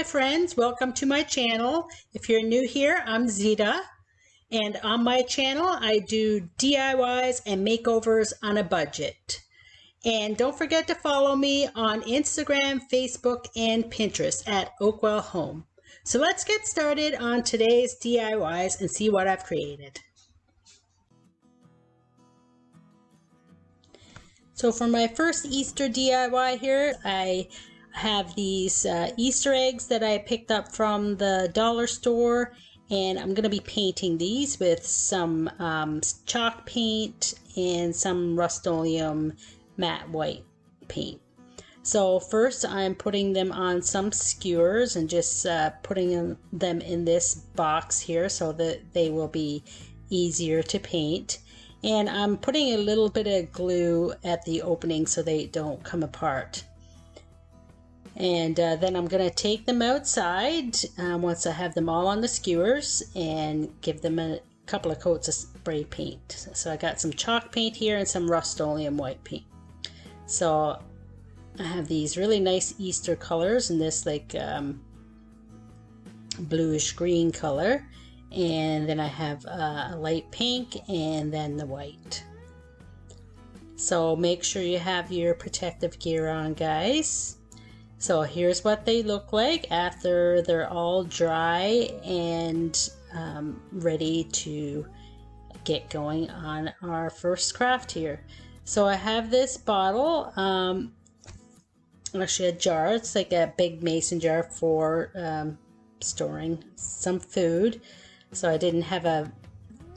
friends, welcome to my channel. If you're new here, I'm Zita, and on my channel I do DIYs and makeovers on a budget. And don't forget to follow me on Instagram, Facebook, and Pinterest at OakWell Home. So let's get started on today's DIYs and see what I've created. So for my first Easter DIY here, I have these Easter eggs that I picked up from the dollar store, and I'm going to be painting these with some chalk paint and some Rust-Oleum matte white paint. So first I'm putting them on some skewers and just putting them in this box here so that they will be easier to paint. And I'm putting a little bit of glue at the opening so they don't come apart. And then I'm going to take them outside once I have them all on the skewers and give them a couple of coats of spray paint. So I got some chalk paint here and some Rust-Oleum white paint. So I have these really nice Easter colors in this like bluish green color. And then I have a light pink and then the white. So make sure you have your protective gear on, guys. So here's what they look like after they're all dry and ready to get going on our first craft here. So I have this bottle, actually a jar. It's like a big mason jar for storing some food. So I didn't have a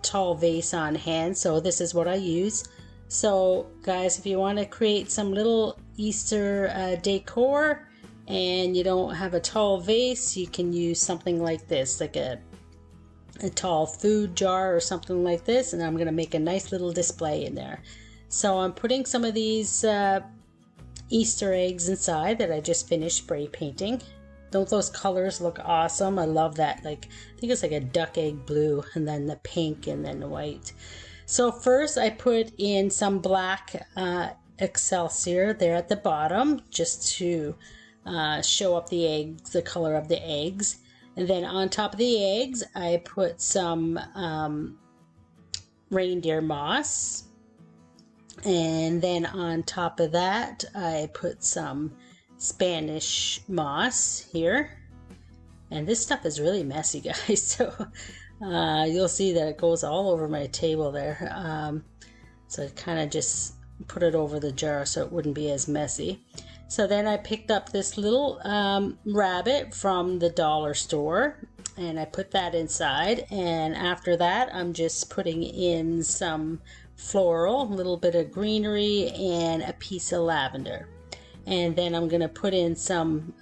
tall vase on hand, so this is what I use. So guys, if you want to create some little Easter decor and you don't have a tall vase, you can use something like this, like a tall food jar or something like this, and I'm going to make a nice little display in there. So I'm putting some of these Easter eggs inside that I just finished spray painting. Don't those colors look awesome? I love that. Like, I think it's like a duck egg blue and then the pink and then the white. So first I put in some black Excelsior there at the bottom just to show up the eggs, the color of the eggs. And then on top of the eggs I put some reindeer moss. And then on top of that I put some Spanish moss here. And this stuff is really messy, guys. So you'll see that it goes all over my table there. So I kind of just put it over the jar so it wouldn't be as messy. So then I picked up this little rabbit from the dollar store and I put that inside. And after that I'm just putting in some floral, a little bit of greenery and a piece of lavender. And then I'm going to put in some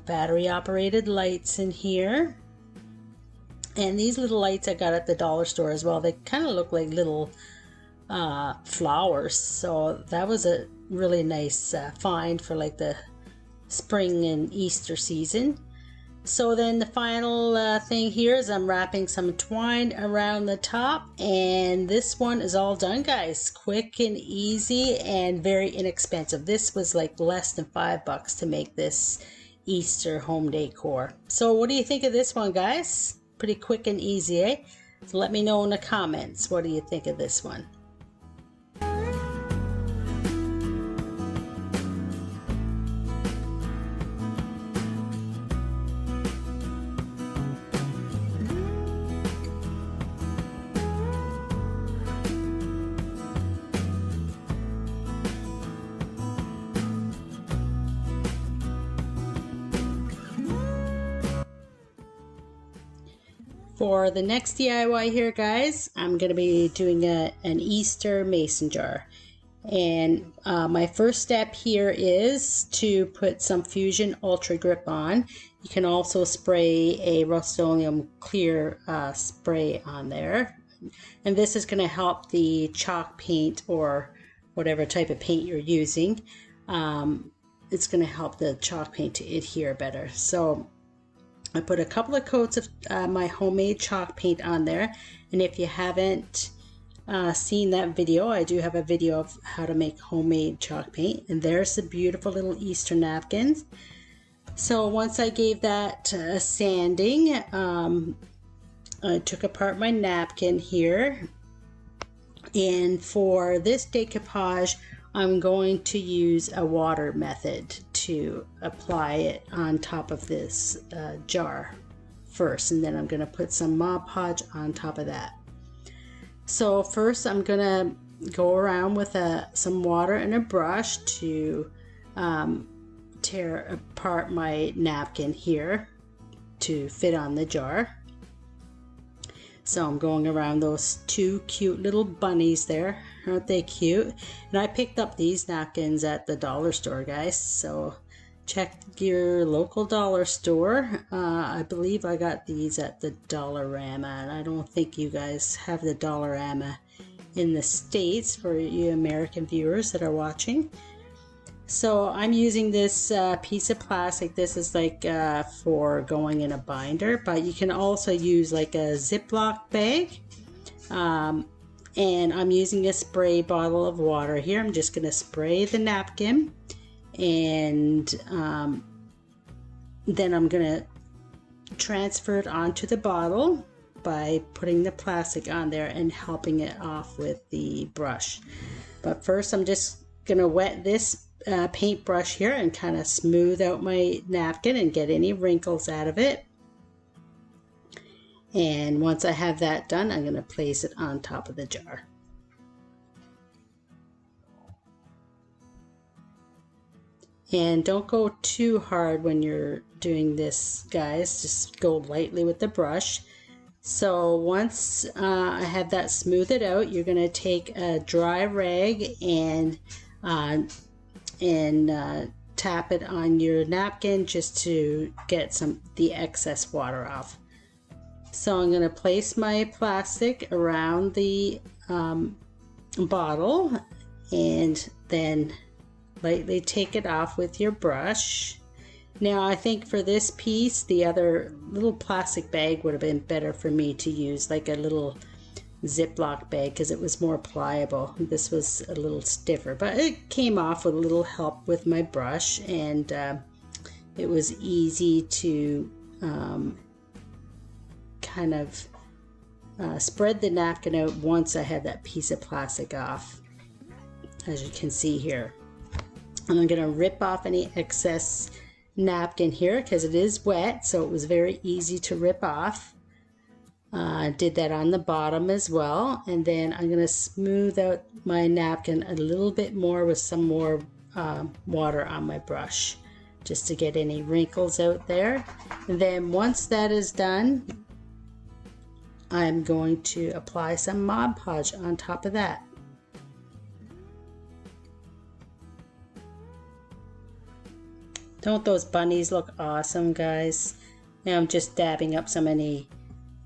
battery operated lights in here. And these little lights I got at the dollar store as well. They kind of look like little flowers. So that was a really nice find for like the spring and Easter season. So then the final thing here is I'm wrapping some twine around the top, and this one is all done, guys. Quick and easy and very inexpensive. This was like less than $5 to make this Easter home decor. So what do you think of this one, guys? Pretty quick and easy, eh? So let me know in the comments, what do you think of this one? For the next DIY here, guys, I'm going to be doing an Easter mason jar. And my first step here is to put some Fusion Ultra Grip on. You can also spray a Rust-Oleum clear spray on there. And this is going to help the chalk paint or whatever type of paint you're using. It's going to help the chalk paint to adhere better. So I put a couple of coats of my homemade chalk paint on there, and if you haven't seen that video, I do have a video of how to make homemade chalk paint, and there's the beautiful little Easter napkins. So once I gave that sanding, I took apart my napkin here, and for this decoupage I'm going to use a water method to apply it on top of this jar first, and then I'm going to put some Mod Podge on top of that. So first I'm going to go around with some water and a brush to tear apart my napkin here to fit on the jar. So I'm going around those two cute little bunnies there. Aren't they cute? And I picked up these napkins at the dollar store, guys. So check your local dollar store. I believe I got these at the Dollarama, and I don't think you guys have the Dollarama in the States for you American viewers that are watching. So I'm using this piece of plastic. This is like for going in a binder, but you can also use like a Ziploc bag. And I'm using a spray bottle of water here. I'm just going to spray the napkin, and then I'm going to transfer it onto the bottle by putting the plastic on there and helping it off with the brush. But first I'm just going to wet this paintbrush here and kind of smooth out my napkin and get any wrinkles out of it. And once I have that done, I'm going to place it on top of the jar. And don't go too hard when you're doing this, guys. Just go lightly with the brush. So once I have that smoothed out, you're going to take a dry rag and tap it on your napkin just to get the excess water off. So I'm going to place my plastic around the bottle and then lightly take it off with your brush. Now I think for this piece the other little plastic bag would have been better for me to use, like a little Ziploc bag, because it was more pliable. This was a little stiffer, but it came off with a little help with my brush, and it was easy to kind of spread the napkin out once I had that piece of plastic off, as you can see here. And I'm going to rip off any excess napkin here because it is wet, so it was very easy to rip off. I did that on the bottom as well, and then I'm going to smooth out my napkin a little bit more with some more water on my brush just to get any wrinkles out there. And then once that is done, I'm going to apply some Mod Podge on top of that. Don't those bunnies look awesome, guys? Now I'm just dabbing up some any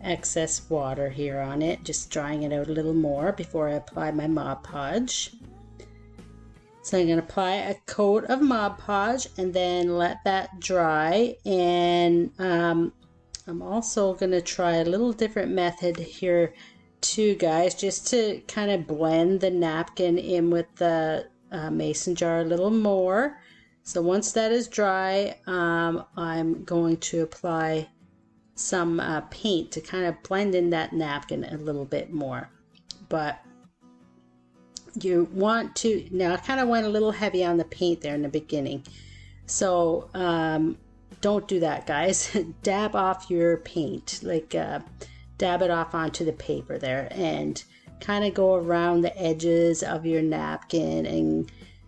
excess water here on it, just drying it out a little more before I apply my Mod Podge. So I'm going to apply a coat of Mod Podge and then let that dry, and I'm also going to try a little different method here too, guys, just to kind of blend the napkin in with the mason jar a little more. So once that is dry, I'm going to apply some paint to kind of blend in that napkin a little bit more. But you want to, now I kind of went a little heavy on the paint there in the beginning, so don't do that, guys. Dab off your paint, like dab it off onto the paper there, and kind of go around the edges of your napkin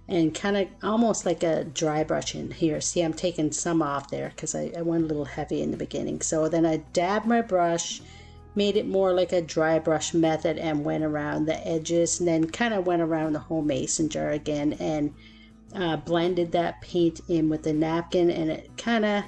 and kind of almost like a dry brush in here. See, I'm taking some off there because I went a little heavy in the beginning. So then I dabbed my brush, made it more like a dry brush method, and went around the edges, and then kind of went around the whole mason jar again and blended that paint in with the napkin, and it kind of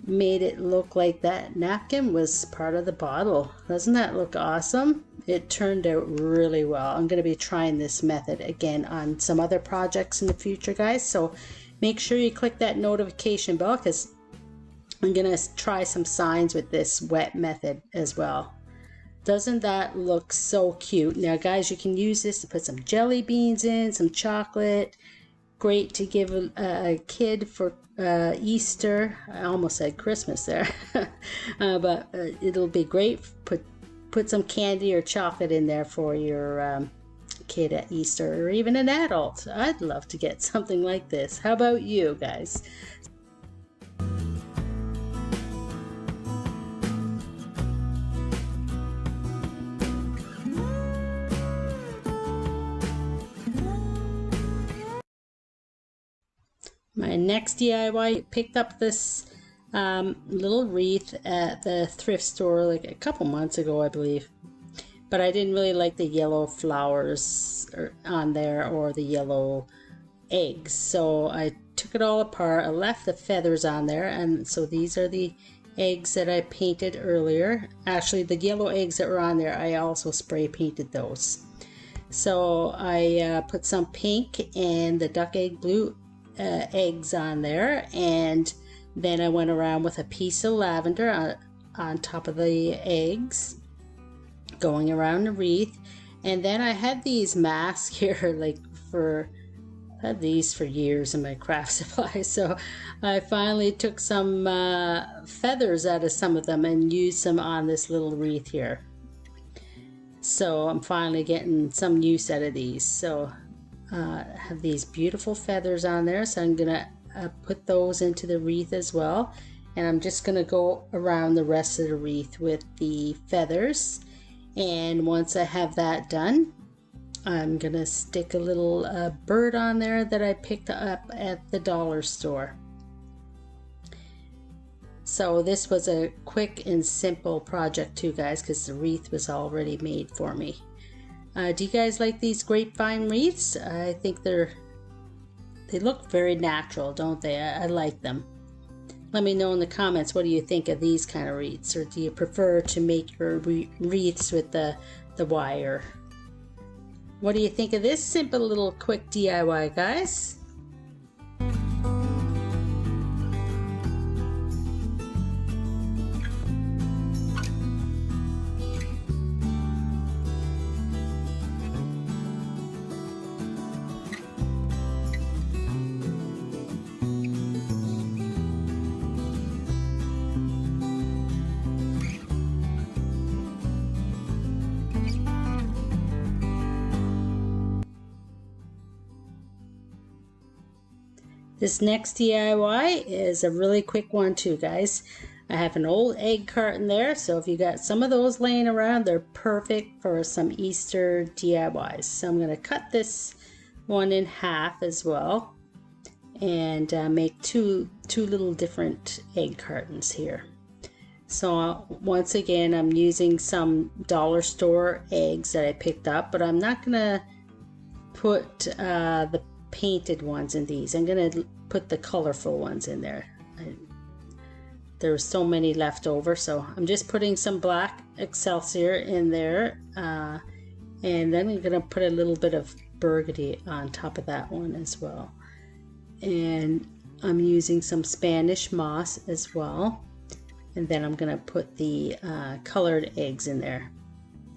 made it look like that napkin was part of the bottle. Doesn't that look awesome? It turned out really well. I'm going to be trying this method again on some other projects in the future, guys, so make sure you click that notification bell because I'm going to try some signs with this wet method as well. Doesn't that look so cute? Now, guys, you can use this to put some jelly beans in, some chocolate, great to give a kid for Easter. I almost said Christmas there. But it'll be great. Put some candy or chocolate in there for your kid at Easter, or even an adult. I'd love to get something like this. How about you guys? My next DIY, picked up this little wreath at the thrift store like a couple months ago, I believe. But I didn't really like the yellow flowers on there or the yellow eggs. So I took it all apart. I left the feathers on there. And so these are the eggs that I painted earlier. Actually, the yellow eggs that were on there, I also spray painted those. So I put some pink and the duck egg blue eggs on there, and then I went around with a piece of lavender on top of the eggs, going around the wreath. And then I had these masks here, I've had these for years in my craft supplies, so I finally took some feathers out of some of them and used them on this little wreath here. So I'm finally getting some use out of these. So have these beautiful feathers on there, so I'm gonna put those into the wreath as well. And I'm just gonna go around the rest of the wreath with the feathers. And once I have that done, I'm gonna stick a little bird on there that I picked up at the dollar store. So this was a quick and simple project too, guys, because the wreath was already made for me. Do you guys like these grapevine wreaths? I think they look very natural, don't they? I like them. Let me know in the comments, what do you think of these kind of wreaths? Or do you prefer to make your wreaths with the wire? What do you think of this simple little quick DIY, guys? This next DIY is a really quick one too, guys. I have an old egg carton there, so if you got some of those laying around, they're perfect for some Easter DIYs. So I'm going to cut this one in half as well, and make two little different egg cartons here. So once again, I'm using some dollar store eggs that I picked up, but I'm not going to put the painted ones in these. I'm going to put the colorful ones in there. There's so many left over, so I'm just putting some black Excelsior in there, and then I'm going to put a little bit of burgundy on top of that one as well. And I'm using some Spanish moss as well, and then I'm going to put the colored eggs in there.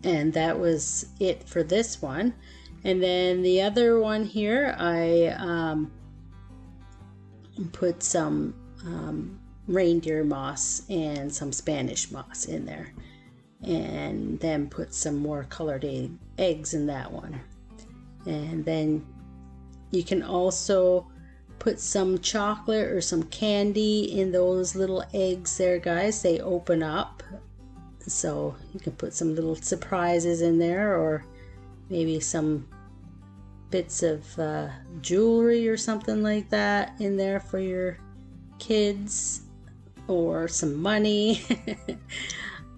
And that was it for this one. And then the other one here, I put some reindeer moss and some Spanish moss in there, and then put some more colored eggs in that one. And then you can also put some chocolate or some candy in those little eggs there, guys. They open up, so you can put some little surprises in there, or maybe some bits of jewelry or something like that in there for your kids, or some money.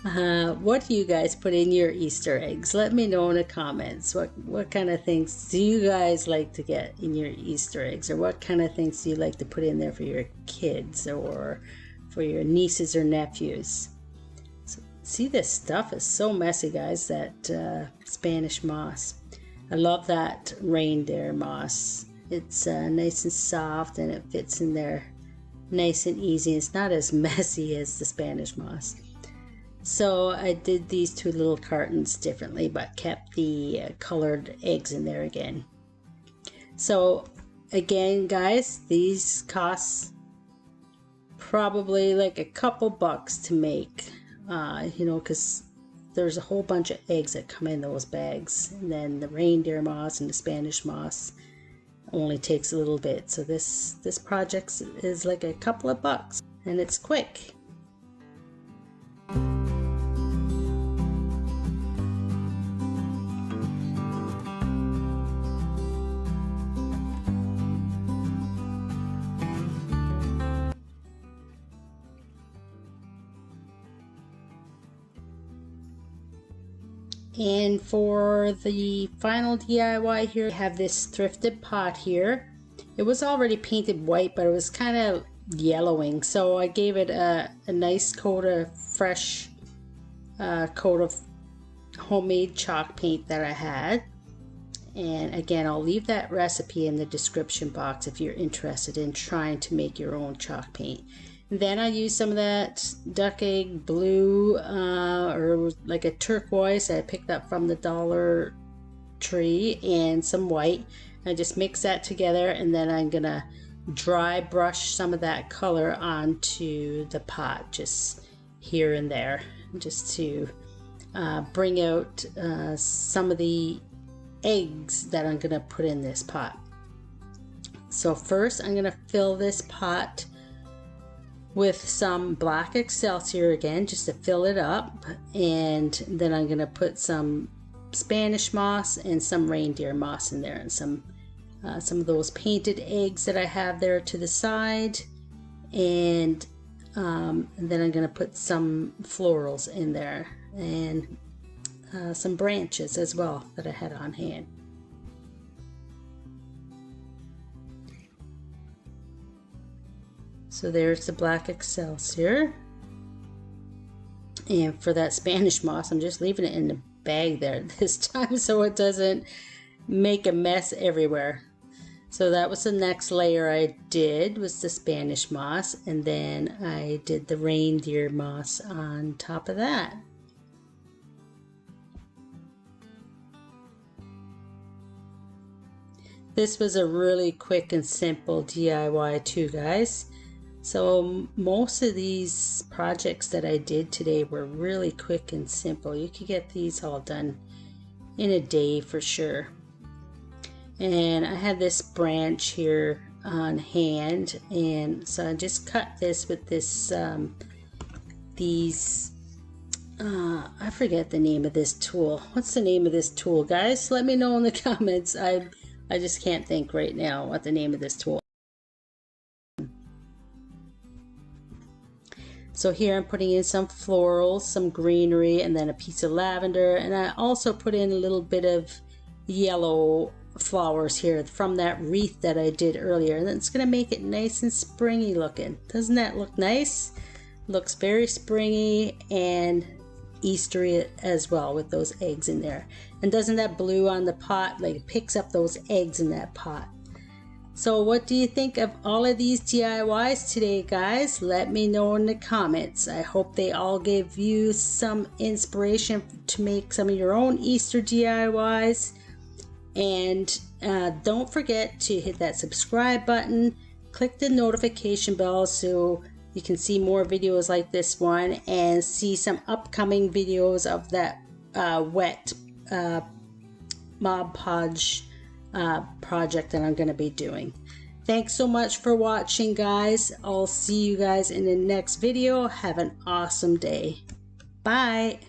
What do you guys put in your Easter eggs? Let me know in the comments. What kind of things do you guys like to get in your Easter eggs, or what kind of things do you like to put in there for your kids or for your nieces or nephews? So, see, this stuff is so messy, guys, that Spanish moss. I love that reindeer moss. It's nice and soft, and it fits in there nice and easy. It's not as messy as the Spanish moss. So I did these two little cartons differently, but kept the colored eggs in there again. So again, guys, these cost probably like a couple bucks to make, you know, because there's a whole bunch of eggs that come in those bags, and then the reindeer moss and the Spanish moss only takes a little bit. So this project is like a couple of bucks, and it's quick. And for the final DIY here, I have this thrifted pot here. It was already painted white, but it was kind of yellowing, so I gave it a nice coat of fresh coat of homemade chalk paint that I had. And again, I'll leave that recipe in the description box if you're interested in trying to make your own chalk paint. And then I used some of that duck egg blue or like a turquoise I picked up from the Dollar Tree, and some white. I just mix that together, and then I'm gonna dry brush some of that color onto the pot, just here and there, just to bring out some of the eggs that I'm gonna put in this pot. So first I'm gonna fill this pot with some black Excelsior again, just to fill it up, and then I'm gonna put some Spanish moss and some reindeer moss in there, and some of those painted eggs that I have there to the side, and then I'm gonna put some florals in there, and some branches as well that I had on hand. So there's the black Excelsior. And for that Spanish moss, I'm just leaving it in the bag there this time so it doesn't make a mess everywhere. So that was the next layer I did, was the Spanish moss, and then I did the reindeer moss on top of that. This was a really quick and simple DIY too, guys. So most of these projects that I did today were really quick and simple. You could get these all done in a day for sure. And I had this branch here on hand, and so I just cut this with this I forget the name of this tool. What's the name of this tool, guys? Let me know in the comments. I just can't think right now what the name of this tool. So here I'm putting in some florals, some greenery, and then a piece of lavender, and I also put in a little bit of yellow flowers here from that wreath that I did earlier, and it's going to make it nice and springy looking. Doesn't that look nice? Looks very springy and Eastery as well with those eggs in there. And doesn't that blue on the pot, like, it picks up those eggs in that pot? So what do you think of all of these DIYs today, guys? Let me know in the comments. I hope they all gave you some inspiration to make some of your own Easter DIYs. And don't forget to hit that subscribe button, click the notification bell so you can see more videos like this one, and see some upcoming videos of that wet Mod Podge project that I'm going to be doing. Thanks so much for watching, guys. I'll see you guys in the next video. Have an awesome day. Bye.